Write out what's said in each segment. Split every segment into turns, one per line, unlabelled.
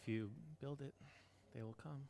If you build it, they will come.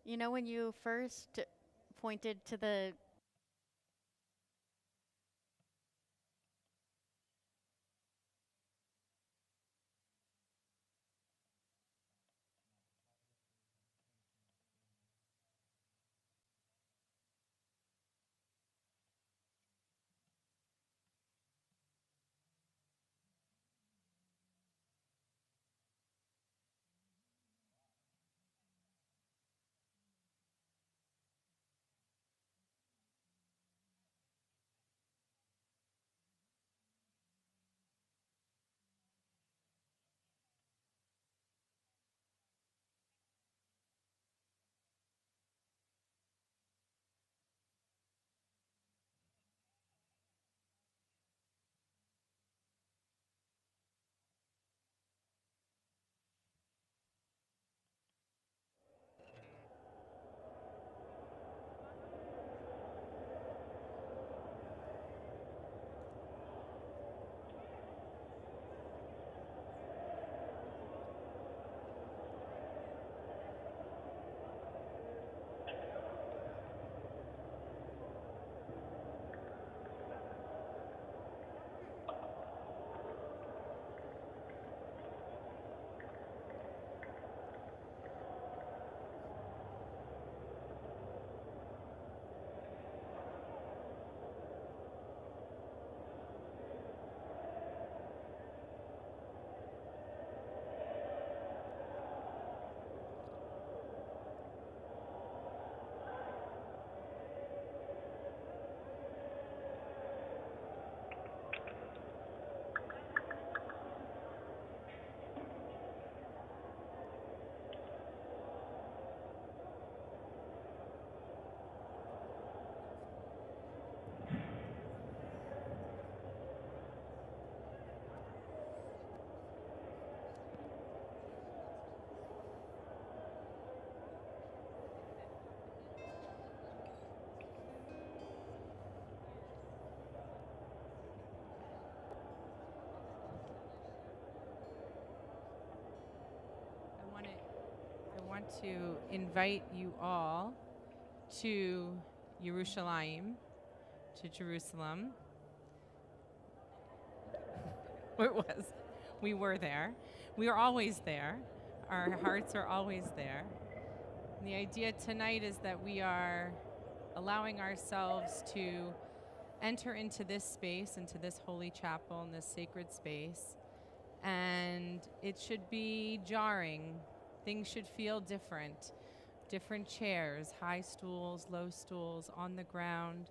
You know, when you first pointed to the
I want to invite you all to Yerushalayim, to Jerusalem. It was. We were there. We are always there. Our hearts are always there. The idea tonight is that we are allowing ourselves to enter into this space, into this holy chapel, in this sacred space, and it should be jarring. Things should feel different. Different chairs, high stools, low stools, on the ground,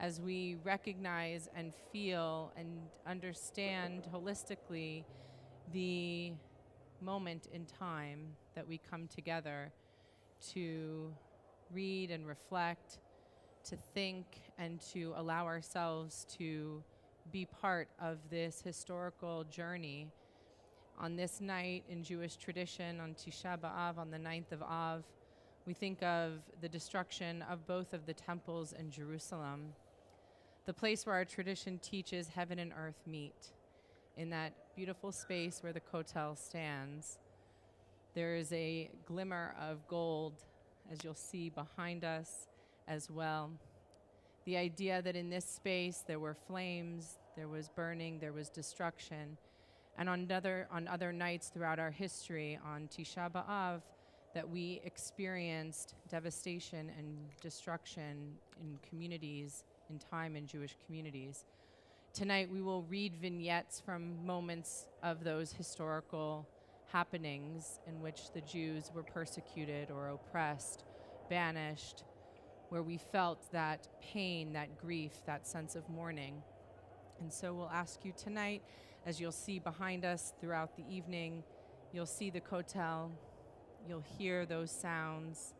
as we recognize and feel and understand holistically the moment in time that we come together to read and reflect, to think, and to allow ourselves to be part of this historical journey. On this night in Jewish tradition, on Tisha B'Av, on the 9th of Av, we think of the destruction of both of the temples in Jerusalem, the place where our tradition teaches heaven and earth meet. In that beautiful space where the kotel stands, there is a glimmer of gold, as you'll see behind us as well. The idea that in this space there were flames, there was burning, there was destruction. And on other nights throughout our history, on Tisha B'Av, that we experienced devastation and destruction in communities, in time in Jewish communities. Tonight we will read vignettes from moments of those historical happenings in which the Jews were persecuted or oppressed, banished, where we felt that pain, that grief, that sense of mourning. And so we'll ask you tonight, as you'll see behind us throughout the evening, you'll see the kotel, you'll hear those sounds,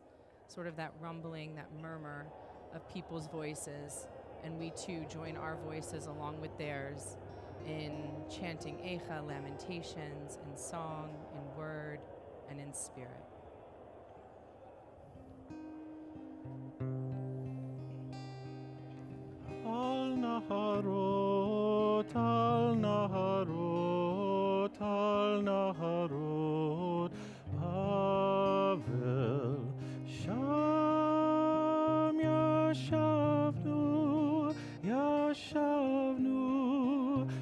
sort of that rumbling, that murmur of people's voices. And we too join our voices along with theirs in chanting Eicha, lamentations, in song, in word, and in spirit.
Al naharot, al naharot, al naharot, Bavel, Sham yashavnu, yashavnu,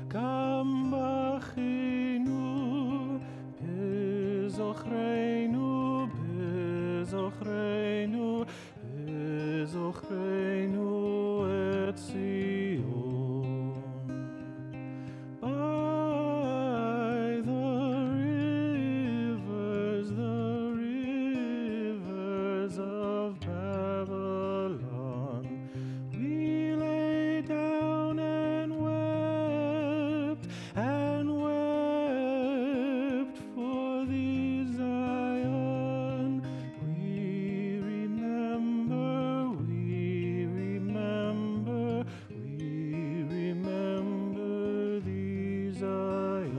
Gam bachinu, bezochreinu, bezochreinu, bezochreinu et Zion. By the rivers of Babylon, we lay down and wept for thee, Zion. We remember thee, Zion.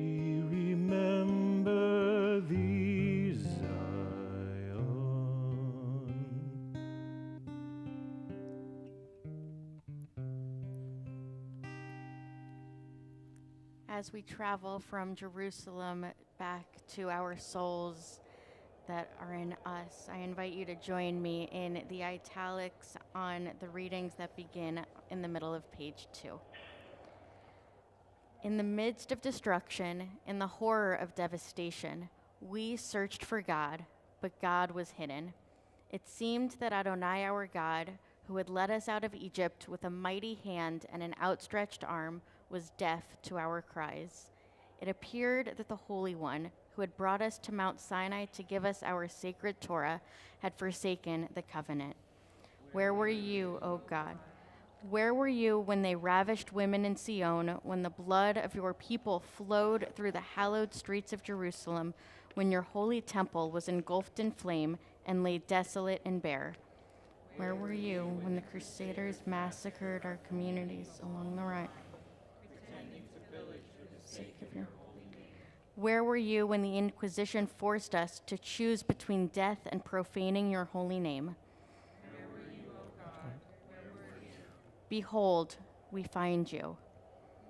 We remember thee, Zion.
As we travel from Jerusalem back to our souls that are in us, I invite you to join me in the italics on the readings that begin in the middle of page 2. In the midst of destruction, in the horror of devastation, we searched for God, but God was hidden. It seemed that Adonai, our God, who had led us out of Egypt with a mighty hand and an outstretched arm, was deaf to our cries. It appeared that the Holy One, who had brought us to Mount Sinai to give us our sacred Torah, had forsaken the covenant. Where were you, O God? Where were you when they ravished women in Sion, when the blood of your people flowed through the hallowed streets of Jerusalem, when your holy temple was engulfed in flame and lay desolate and bare? Where were you when the Crusaders massacred our communities along the Rhine? Where were you when the Inquisition forced us to choose between death and profaning your holy name?
Where were you, O God? Where were you?
Behold, we find you.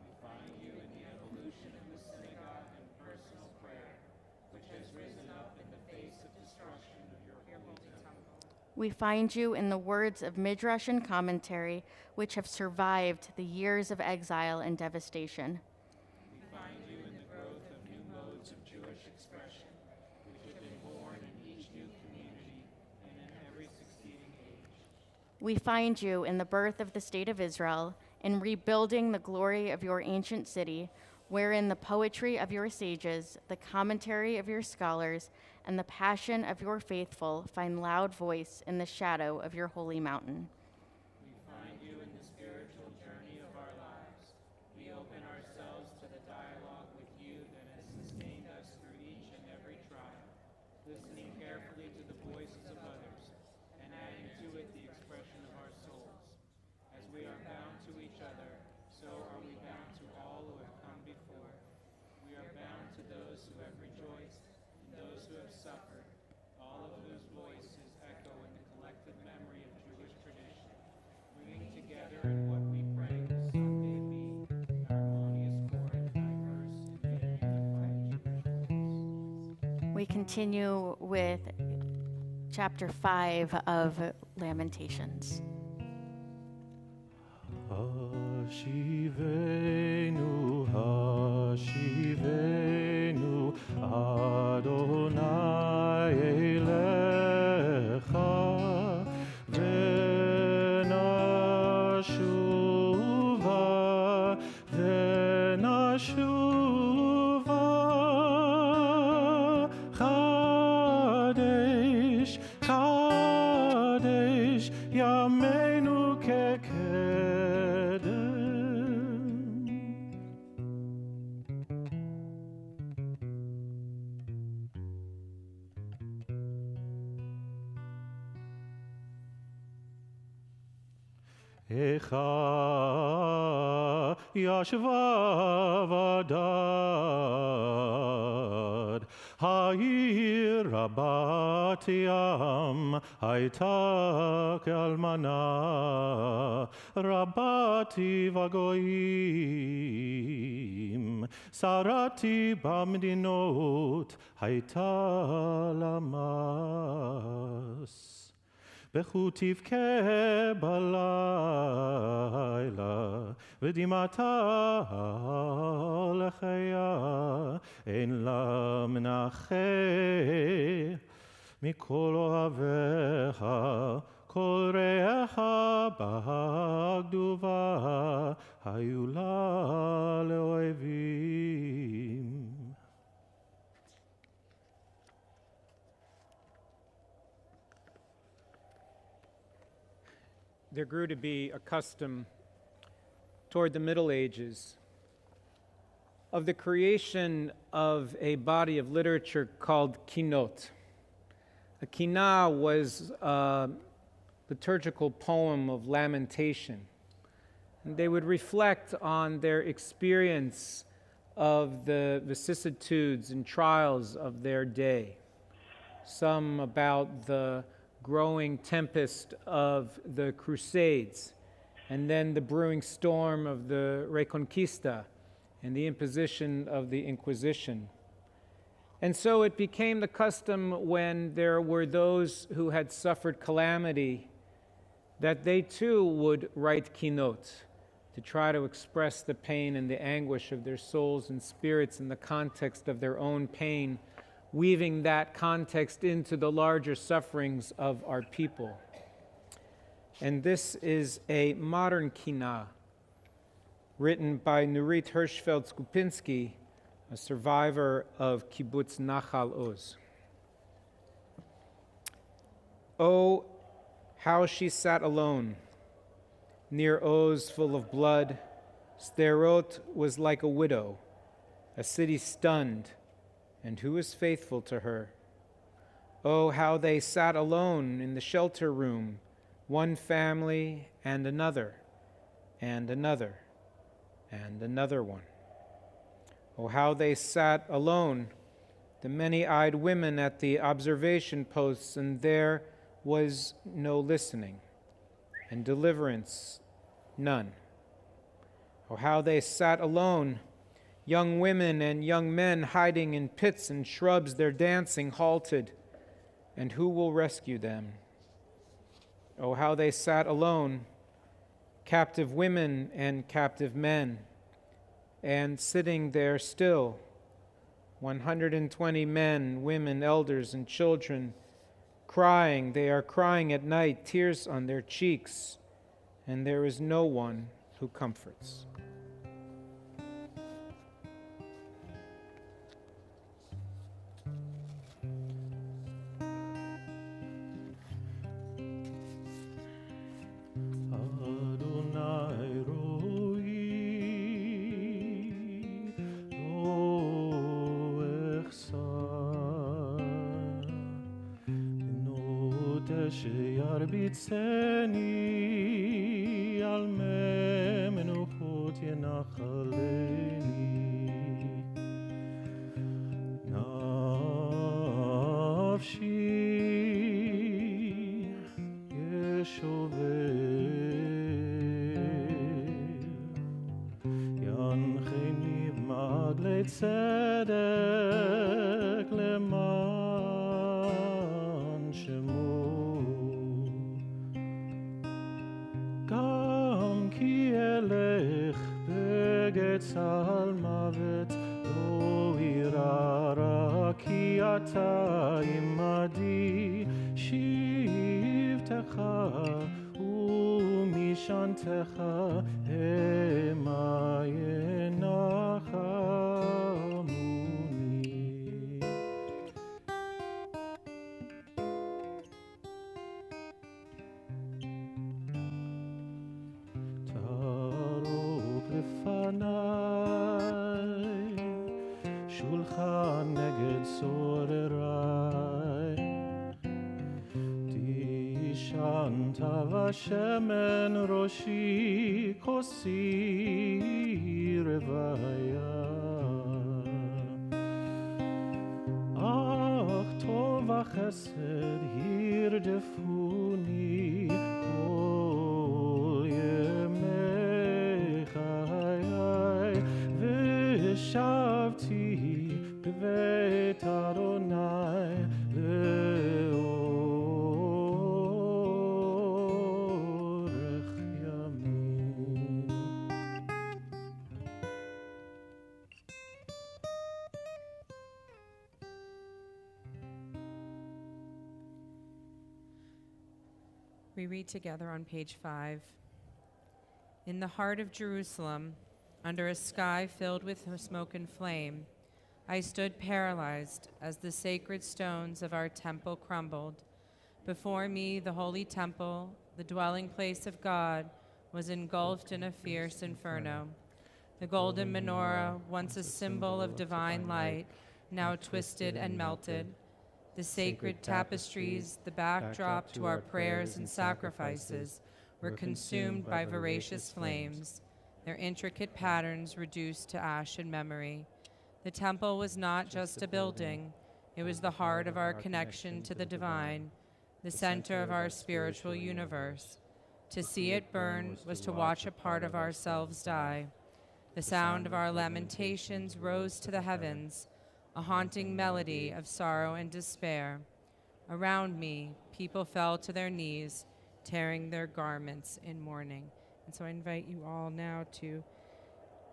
We find you in the evolution of the synagogue and personal prayer, which has risen up in the face of destruction of your holy temple.
We find you in the words of Midrash and commentary, which have survived the years of exile and devastation. We find you in the birth of the state of Israel, in rebuilding the glory of your ancient city, wherein the poetry of your sages, the commentary of your scholars, and the passion of your faithful find loud voice in the shadow of your holy mountain.
We find you in the spiritual journey of our lives. We open ourselves to the dialogue with you that has sustained us through each and every trial, listening carefully to the voices of others and adding to it the expression of our souls. As we are bound to each other, so are we bound to all who have come before. We are bound to those who have rejoiced and those who have suffered, all of whose voices echo in the collective memory of Jewish tradition, bringing together in what we pray the Son may be, the harmonious chord of diverse and yet unified Jewish voices.
We continue with chapter 5 of Lamentations.
Hashivenu, Hashivenu, Adonai Elecha, Venashuva, Venashuva, Chadesh, Chadesh, Yameinu Kekedem. Echa yashva vadad, ha'ir rabat yam, hayta kalmana, rabati vagoyim, sarati bamdinot, hayta lamas. בחוטיב כבלילה, ודמעתה לחיה, אין לה מנחה מכל אוהביך, כל רעיך בגדובה, היו לה לאויבים.
There grew to be a custom toward the Middle Ages of the creation of a body of literature called kinot. A kinah was a liturgical poem of lamentation. And they would reflect on their experience of the vicissitudes and trials of their day. Some about the growing tempest of the Crusades, and then the brewing storm of the Reconquista and the imposition of the Inquisition. And so it became the custom when there were those who had suffered calamity that they too would write kinot to try to express the pain and the anguish of their souls and spirits in the context of their own pain, weaving that context into the larger sufferings of our people. And this is a modern kinah written by Nurit Hirschfeld-Skupinski, a survivor of Kibbutz Nachal Oz. Oh, how she sat alone, near Oz full of blood. Sderot was like a widow, a city stunned, and who is faithful to her? Oh, how they sat alone in the shelter room, one family and another, and another, and another one. Oh, how they sat alone, the many-eyed women at the observation posts, and there was no listening, and deliverance, none. Oh, how they sat alone, young women and young men hiding in pits and shrubs, their dancing halted, and who will rescue them? Oh, how they sat alone, captive women and captive men, and sitting there still, 120 men, women, elders, and children, crying. They are crying at night, tears on their cheeks, and there is no one who comforts.
שירביצני על מנוחות ינחלני נפשי ישובל ינחני במעגלי צדק למען שמו גם כי אלך בגצל מוות לא אירא רע כי אתה עמדי שבטך ומשענתך המה ינחמוני. שולחן נגד צורריי תשענת ושמן ראשי כוסי רוויה אך טוב וחסד ירדפוני כל ימי חיי ושבתי בבית אדוני לאורך ימים.
We read together on page 5. In the heart of Jerusalem, under a sky filled with smoke and flame, I stood paralyzed as the sacred stones of our temple crumbled. Before me, the holy temple, the dwelling place of God, was engulfed in a fierce inferno. The golden menorah, once a symbol of divine light, now twisted and melted. The sacred tapestries, the backdrop to our prayers and sacrifices, were consumed by voracious flames, their intricate patterns reduced to ash and memory. The temple was not just a building, it was the heart of our connection to the divine, the center of our spiritual universe. To see it burn was to watch a part of ourselves die. The sound of our lamentations rose to the heavens, a haunting melody of sorrow and despair. Around me, people fell to their knees, tearing their garments in mourning. And so I invite you all now to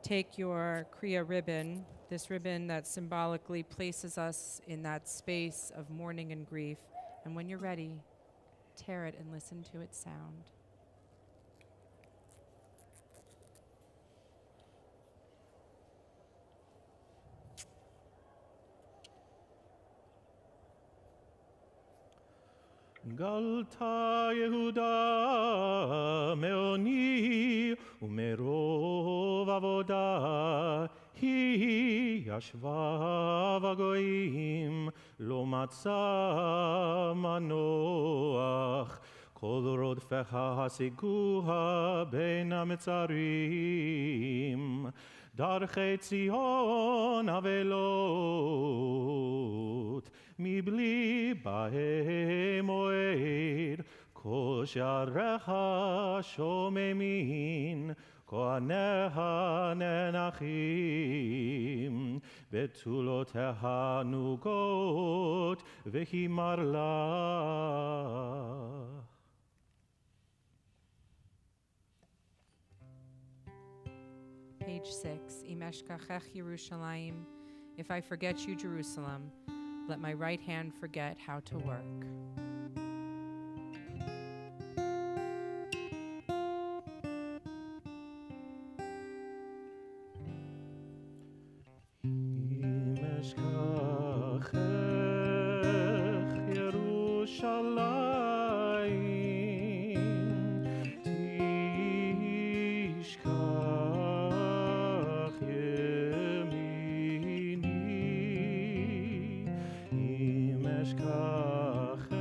take your Kriya ribbon, this ribbon that symbolically places us in that space of mourning and grief. And when you're ready, tear it and listen to its sound.
גלתה יהודה מעוני ומרוב עבודה היא ישבה בגויים לא מצא מנוח כל רודפך השיגוה בין המצרים דרכי ציון אבלות מבלי בהם מועד כל שעריך שוממין כהניה ננחים בתולותיה נוגות והימר לך.
Page 6, Im eshkachech Yerushalayim, if I forget you, Jerusalem, let my right hand forget how to work.
אשכחך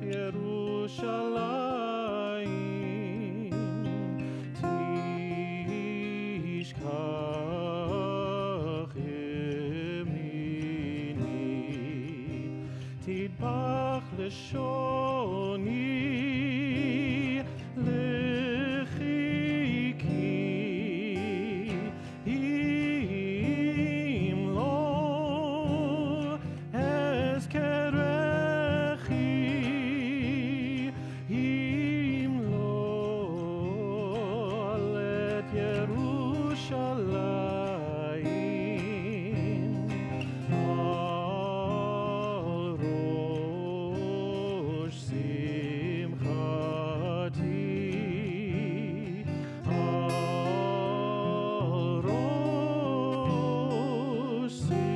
ירושלים, תשכח ימיני, תדבק לשוני לחיקי, אם לא אזכרכי, אם לא עלת ירושלים, על ראש שמחתי, על ראש שמחתי.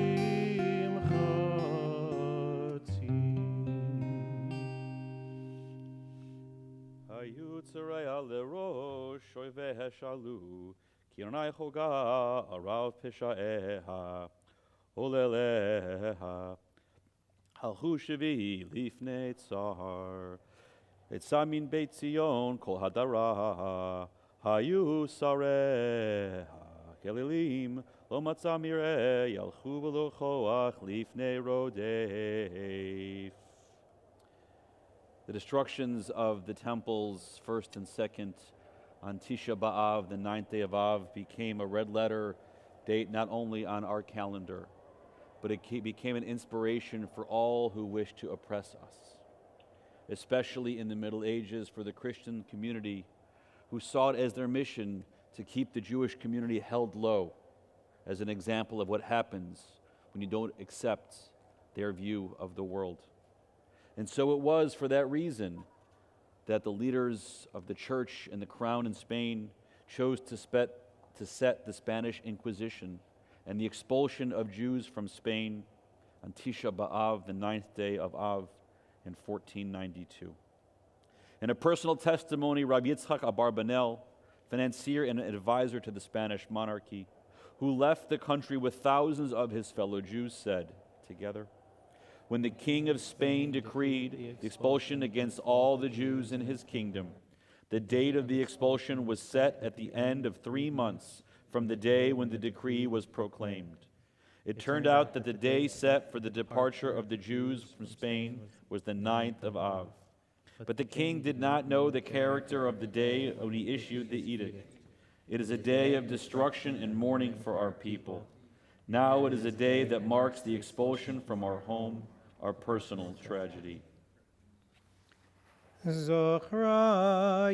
היו צריה לראש אויביה שאלו, כי עיני חוגה הרב פשעיה, עולליה. הלכו שבי לפני צר, יצא מן בית ציון כל הדרה, היו שריה כלילים, לא מצא מרעה, ילכו ולא כוח לפני רודף. The destructions of the temples, first and second, on Tisha B'Av, the 9th day of Av, became a red letter date not only on our calendar, but it became an inspiration for all who wish to oppress us, especially in the Middle Ages for the Christian community who saw it as their mission to keep the Jewish community held low as an example of what happens when you don't accept their view of the world. And so it was for that reason that the leaders of the church and the crown in Spain chose to set the Spanish Inquisition and the expulsion of Jews from Spain on Tisha B'Av, the 9th day of Av, in 1492. In a personal testimony, Rabbi Yitzchak Abarbanel, financier and advisor to the Spanish monarchy, who left the country with thousands of his fellow Jews, said, together, when the king of Spain decreed the expulsion against all the Jews in his kingdom, the date of the expulsion was set at the end of 3 months from the day when the decree was proclaimed. It turned out that the day set for the departure of the Jews from Spain was the 9th of Av. But the king did not know the character of the day when he issued the edict. It is a day of destruction and mourning for our people. Now it is a day that marks the expulsion from our home, our personal tragedy.
Zochra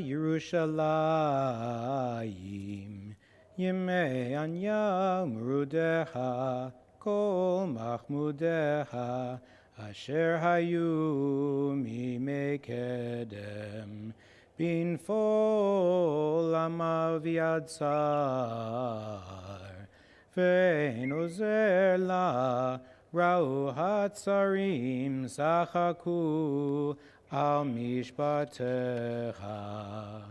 Yerushalayim, Yemei Anya Murudeha, Kol Mahmudeha, Asher Hayu Mimei Kedem, Binfol Amav Yad Tsar, Ve'en Ozer La, Ra'u Hatzarim Sachaku al Mishpatecha.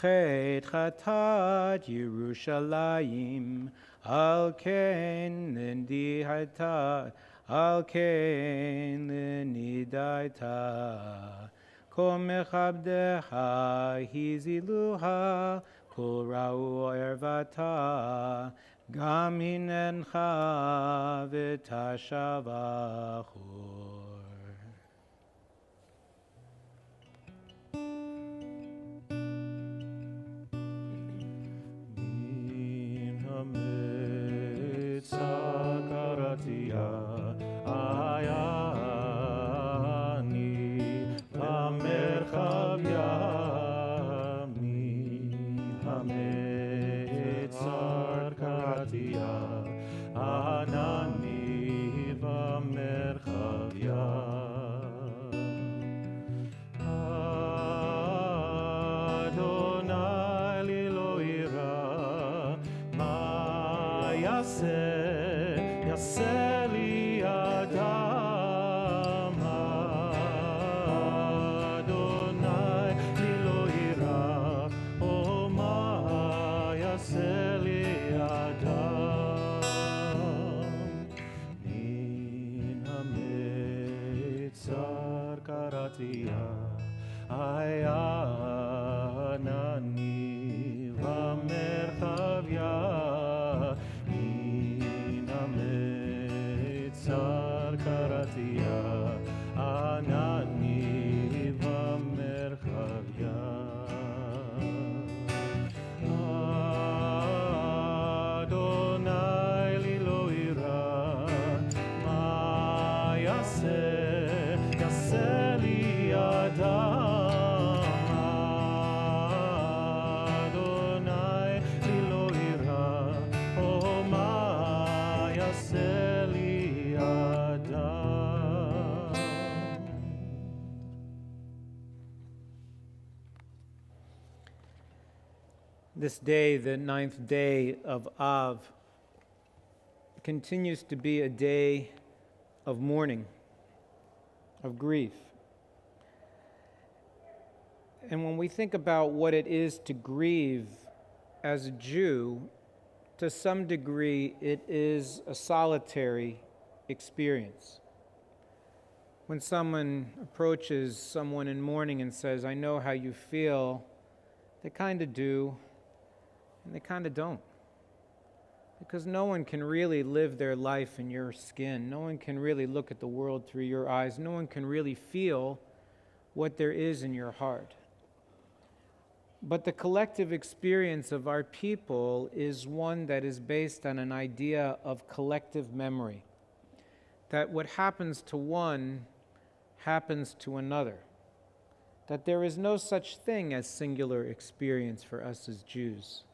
Chet Chatat Yerushalayim al Ken Nidaita, al Ken Nidaita. Kol Mechabdeha Hiziluha, Kol Ra'u Ervata, Gam hinencha v'tashavachor.
Min hametzah karatia ayani v'merchav yami. Hametzah karatia anani v'merchav yami. Adonai li lo ira, ma yaseh li adam. Adonai li lo ira, oh ma yaseh li adam. Min hametzah karatia ayanani vamerchavia inametzar karatia anani vamerchavia Adonai li lo ira ma yaseh li adam Adonai li lo ira oh ma yaseh li adam.
This day, the 9th day of Av, continues to be a day of mourning, of grief. And when we think about what it is to grieve as a Jew, to some degree it is a solitary experience. When someone approaches someone in mourning and says, "I know how you feel," they kind of do, and they kind of don't. Because no one can really live their life in your skin. No one can really look at the world through your eyes. No one can really feel what there is in your heart. But the collective experience of our people is one that is based on an idea of collective memory. That what happens to one happens to another. That there is no such thing as singular experience for us as Jews.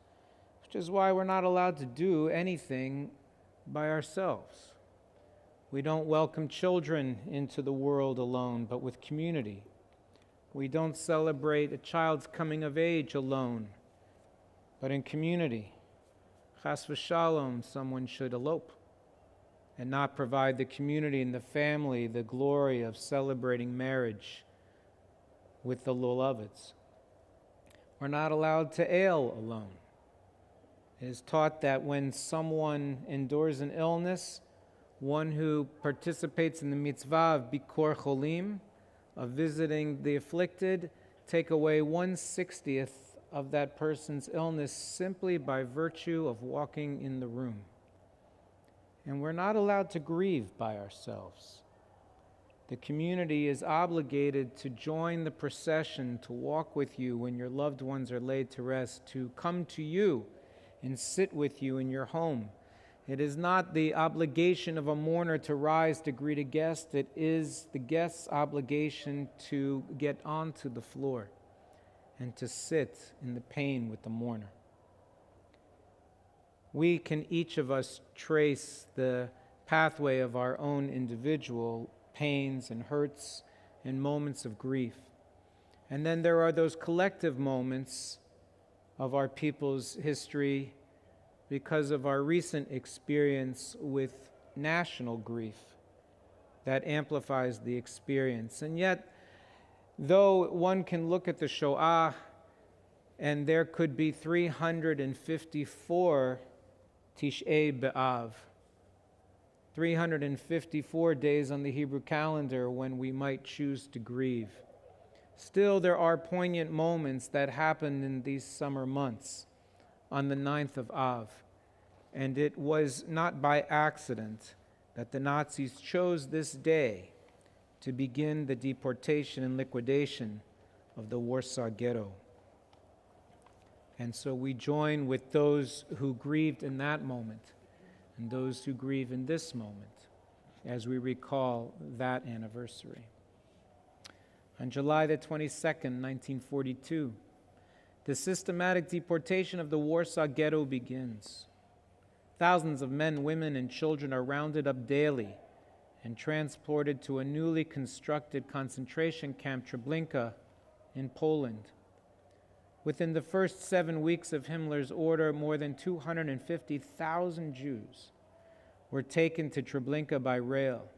Which is why we're not allowed to do anything by ourselves. We don't welcome children into the world alone, but with community. We don't celebrate a child's coming of age alone, but in community. Chas v'shalom, someone should elope and not provide the community and the family the glory of celebrating marriage with the beloveds. We're not allowed to ail alone. It is taught that when someone endures an illness, one who participates in the mitzvah of bikor cholim, of visiting the afflicted, take away 1/60th of that person's illness simply by virtue of walking in the room. And we're not allowed to grieve by ourselves. The community is obligated to join the procession, to walk with you when your loved ones are laid to rest, to come to you and sit with you in your home. It is not the obligation of a mourner to rise to greet a guest. It is the guest's obligation to get onto the floor and to sit in the pain with the mourner. We can each of us trace the pathway of our own individual pains and hurts and moments of grief. And then there are those collective moments of our people's history because of our recent experience with national grief that amplifies the experience. And yet, though one can look at the Shoah and there could be 354 Tisha B'Av, 354 days on the Hebrew calendar when we might choose to grieve. Still, there are poignant moments that happen in these summer months on the 9th of Av. And it was not by accident that the Nazis chose this day to begin the deportation and liquidation of the Warsaw Ghetto. And so we join with those who grieved in that moment and those who grieve in this moment as we recall that anniversary. On July the 22nd, 1942, the systematic deportation of the Warsaw Ghetto begins. Thousands of men, women, and children are rounded up daily and transported to a newly constructed concentration camp, Treblinka, in Poland. Within the first 7 weeks of Himmler's order, more than 250,000 Jews were taken to Treblinka by rail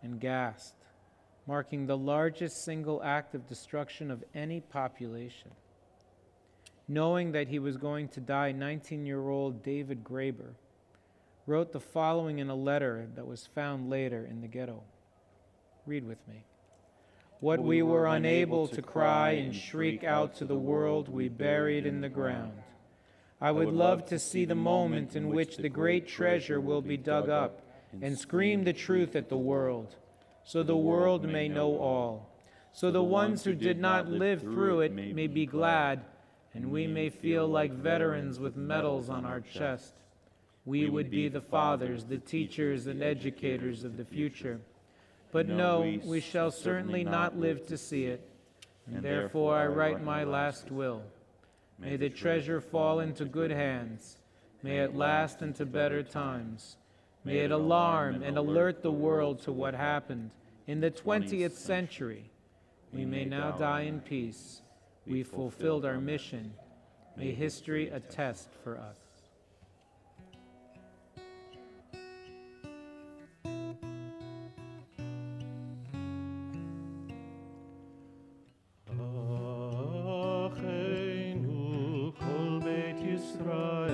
and gassed, marking the largest single act of destruction of any population. Knowing that he was going to die, 19-year-old David Graeber wrote the following in a letter that was found later in the ghetto. Read with me. What we were unable to cry and shriek out to the world, we buried in the ground. I would love to see the moment in which the great treasure will be dug up and scream the truth at the world, so the world may know all. So the ones who did not live through it may be glad, and we may feel like veterans with medals on our chest. We would be the fathers, the teachers, and educators of the future. But no, we shall certainly not live to see it, and therefore I write my last will. May the treasure fall into good hands. May it last into better times. May it alarm and alert the world to what happened in the 20th century. We may now die in peace. We fulfilled our mission. May history attest for us.
אחינו כל בית ישראל,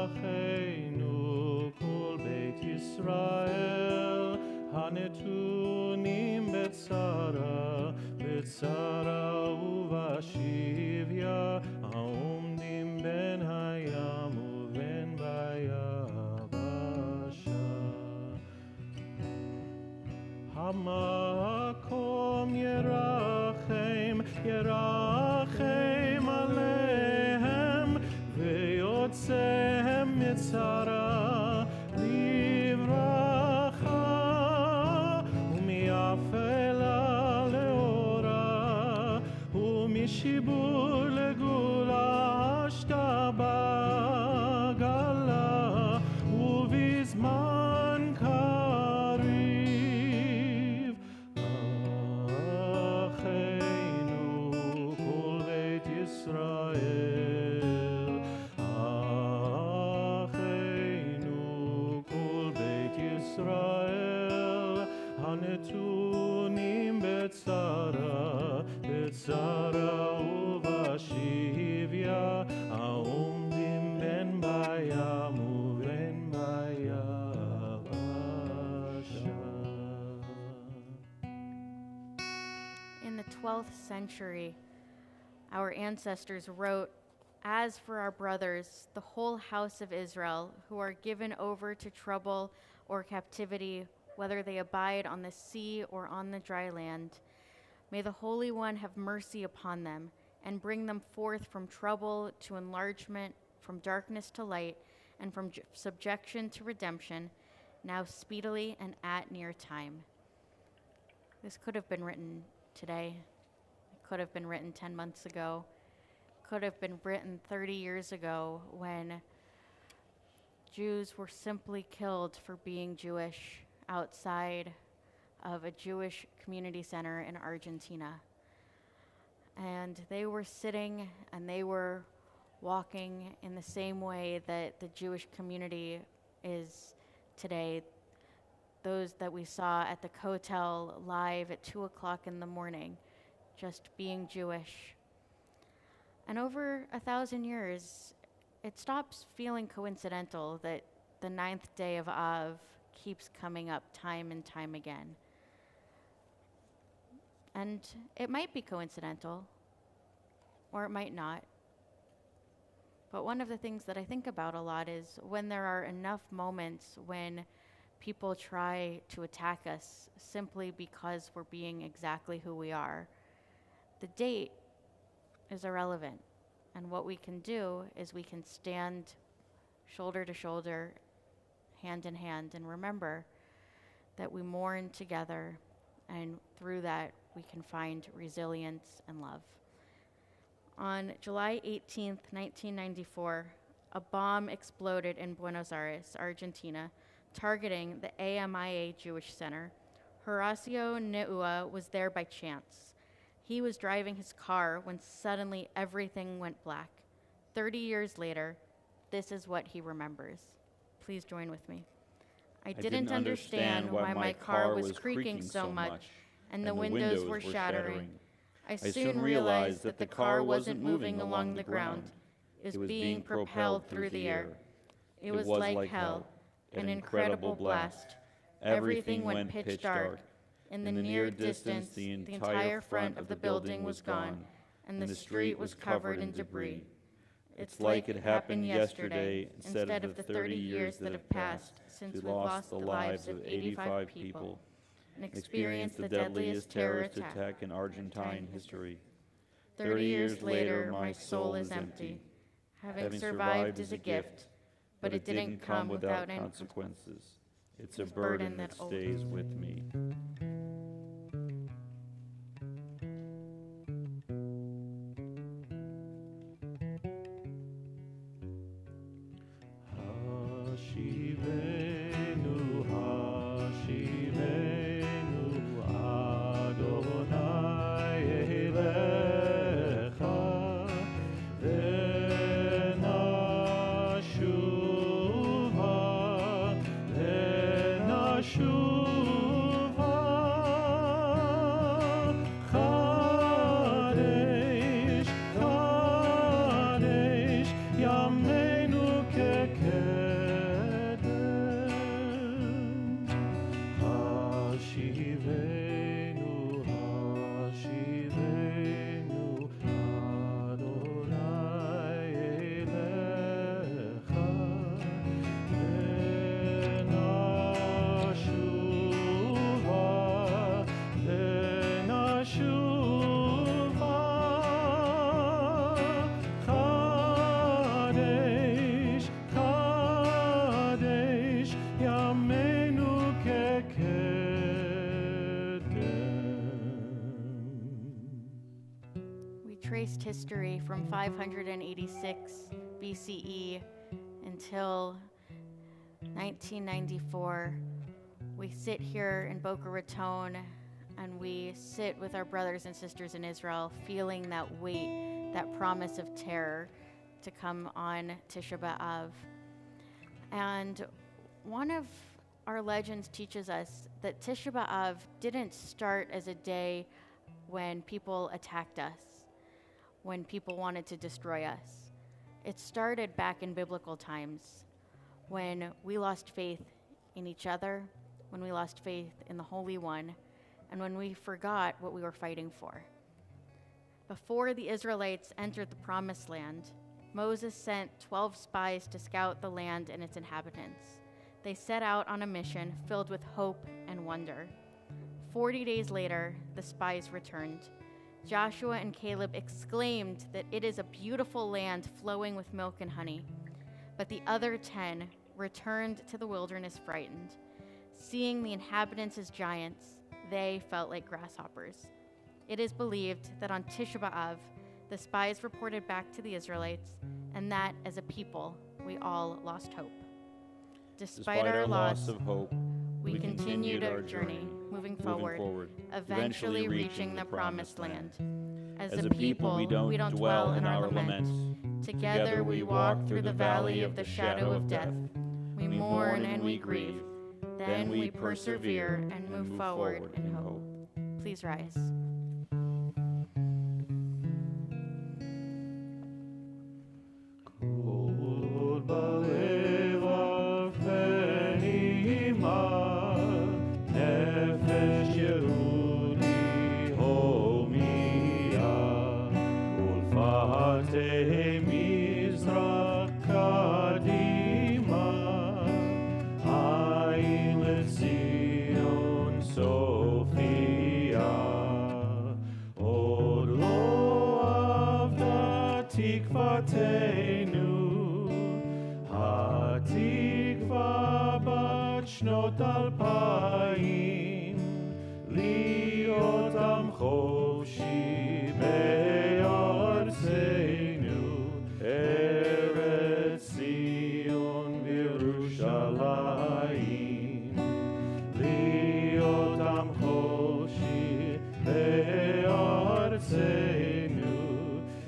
אחינו כל בית ישראל, הנתונים בצרה, בצרה ובשביה, העומדים בין הים ובין ביבשה. המקום ירחם, ירחם עליהם, ויוצאם מצרה לברכה, ומאפלה לאורה, ומשיבור לגאולה השתה בגלה, ובזמן קריב. אחינו כל בית ישראל, אחינו כל בית ישראל, הנתונים בצרה, בצרה ובשביה, העומדים בין בים ובין ביבשה.
In the 12th century, our ancestors wrote, "As for our brothers, the whole house of Israel, who are given over to trouble or captivity, whether they abide on the sea or on the dry land, may the Holy One have mercy upon them and bring them forth from trouble to enlargement, from darkness to light, and from subjection to redemption, now speedily and at near time." This could have been written today. It could have been written 10 months ago. Could have been written 30 years ago when Jews were simply killed for being Jewish outside of a Jewish community center in Argentina. And they were sitting and they were walking in the same way that the Jewish community is today. Those that we saw at the Kotel live at 2 o'clock in the morning, just being Jewish. And over 1,000 years, it stops feeling coincidental that the 9th day of Av keeps coming up time and time again. And it might be coincidental, or it might not. But one of the things that I think about a lot is when there are enough moments when people try to attack us simply because we're being exactly who we are, the date is irrelevant. And what we can do is we can stand shoulder to shoulder, hand in hand, and remember that we mourn together, and through that we can find resilience and love. On July 18th, 1994, a bomb exploded in Buenos Aires, Argentina, targeting the AMIA Jewish Center. Horacio Neua was there by chance. He was driving his car when suddenly everything went black. 30 years later, this is what he remembers. Please join with me. I didn't understand why my car was creaking so much, and the windows were shattering. I soon realized that the car wasn't moving along the ground. It was being propelled through the air. It was like hell, an incredible blast. Everything went pitch dark, In the near distance, the entire front of the building was gone, and the street was covered in debris. It's like it happened yesterday instead of the 30 years that have passed since we lost the lives of 85 people and experienced the deadliest terrorist attack in Argentine history. 30 years later, my soul is empty. Having survived is a gift, but it didn't come without consequences. It's a burden that stays with me.
Hashivenu, Hashivenu, Adonai Elecha, Venashuva, Venashuva, Kadesh, Kadesh, Yameinu Kekedem, Hashivenu, Hashivenu, Adonai Elecha, Venashuva, Venashuva, Kadesh, Kadesh, Yameinu Kekedem.
We traced history from 586 BCE until 1994. We sit here in Boca Raton and we sit with our brothers and sisters in Israel, feeling that weight, that promise of terror to come on Tisha B'Av. And one of our legends teaches us that Tisha B'Av didn't start as a day when people attacked us, when people wanted to destroy us. It started back in biblical times, when we lost faith in each other, when we lost faith in the Holy One, and when we forgot what we were fighting for. Before the Israelites entered the Promised Land, Moses sent 12 spies to scout the land and its inhabitants. They set out on a mission filled with hope and wonder. 40 days later, the spies returned. Joshua and Caleb exclaimed that it is a beautiful land flowing with milk and honey. But the other 10 returned to the wilderness frightened. Seeing the inhabitants as giants, they felt like grasshoppers. It is believed that on Tisha B'Av, the spies reported back to the Israelites, and that as a people, we all lost hope. Despite our loss
of hope,
we continued our journey, moving forward, eventually reaching the Promised Land. As a people, we don't dwell in our lament. Together we walk through the valley of the shadow of death. We mourn and we grieve. Then we persevere and move forward in hope. Please rise.
Kol balev avpenima, nefesh Yehudi homia, ulfatei mizrach kadima, ayin lezion Sophia, od lo avda tikvatenu, hatikva bat shnot alpayim, להיות עם חופשי בארצנו, ארץ ציון וירושלים. להיות עם חופשי בארצנו,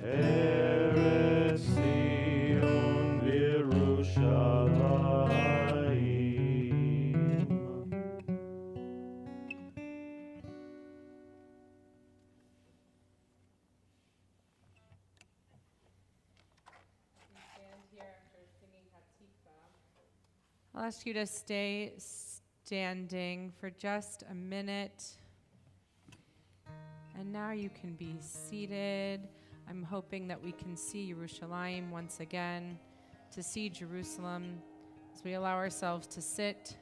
ארץ ציון וירושלים.
I'll ask you to stay standing for just a minute And now you can be seated. I'm hoping that we can see Yerushalayim once again, to see Jerusalem as we allow ourselves to sit,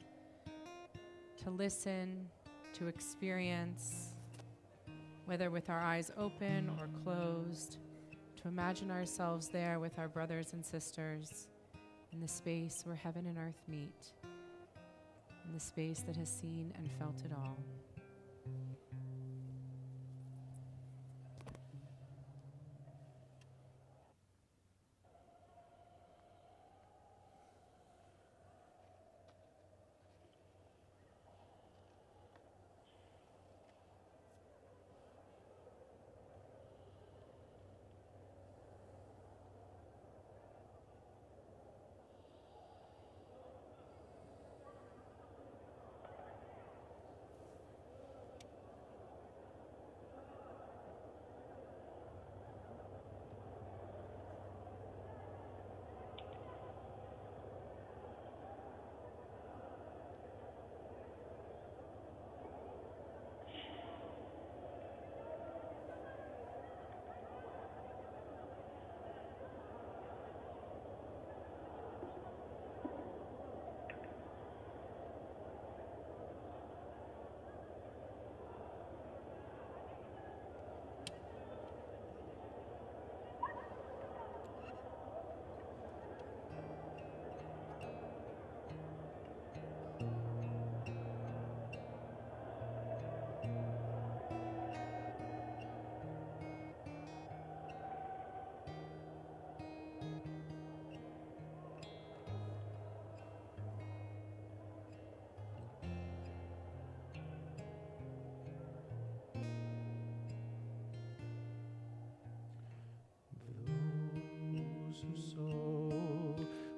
to listen, to experience, whether with our eyes open or closed, to imagine ourselves there with our brothers and sisters in the space where heaven and earth meet, in the space that has seen and felt it all.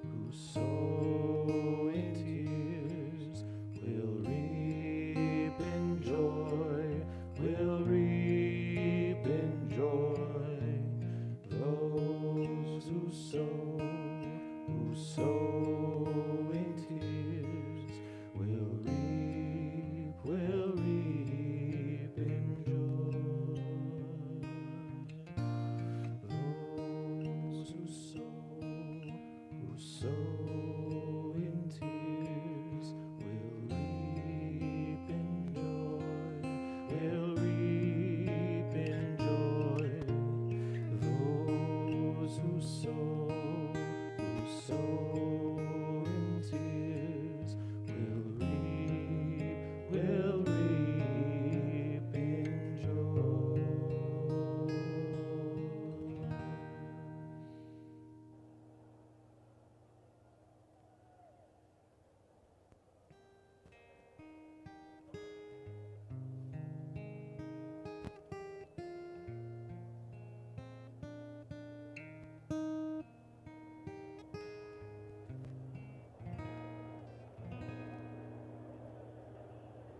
Who sow in tears will reap in joy, will reap in joy. Those who sow in tears will reap in joy. Those who sow in tears will reap in joy, will reap in joy. Those who sow in tears will reap in joy.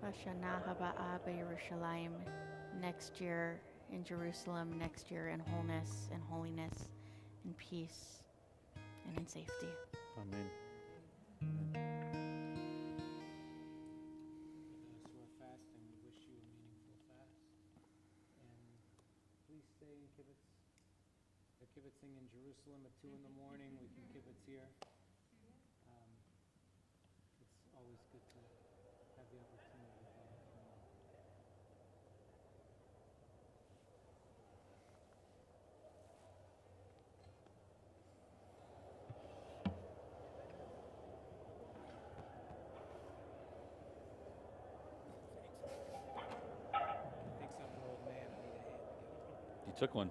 Bashana Haba'a Yerushalayim, next year in Jerusalem, next year in wholeness and holiness and peace and in safety.
Amen.
Those who are fasting, we wish you a meaningful fast. And please stay in kibbutz. They're kibbutzing in Jerusalem at 2 in the morning. We can kibbutz here. It's always good to have the opportunity to follow through. Thanks, I'm an old man. I need a hand.
You took one.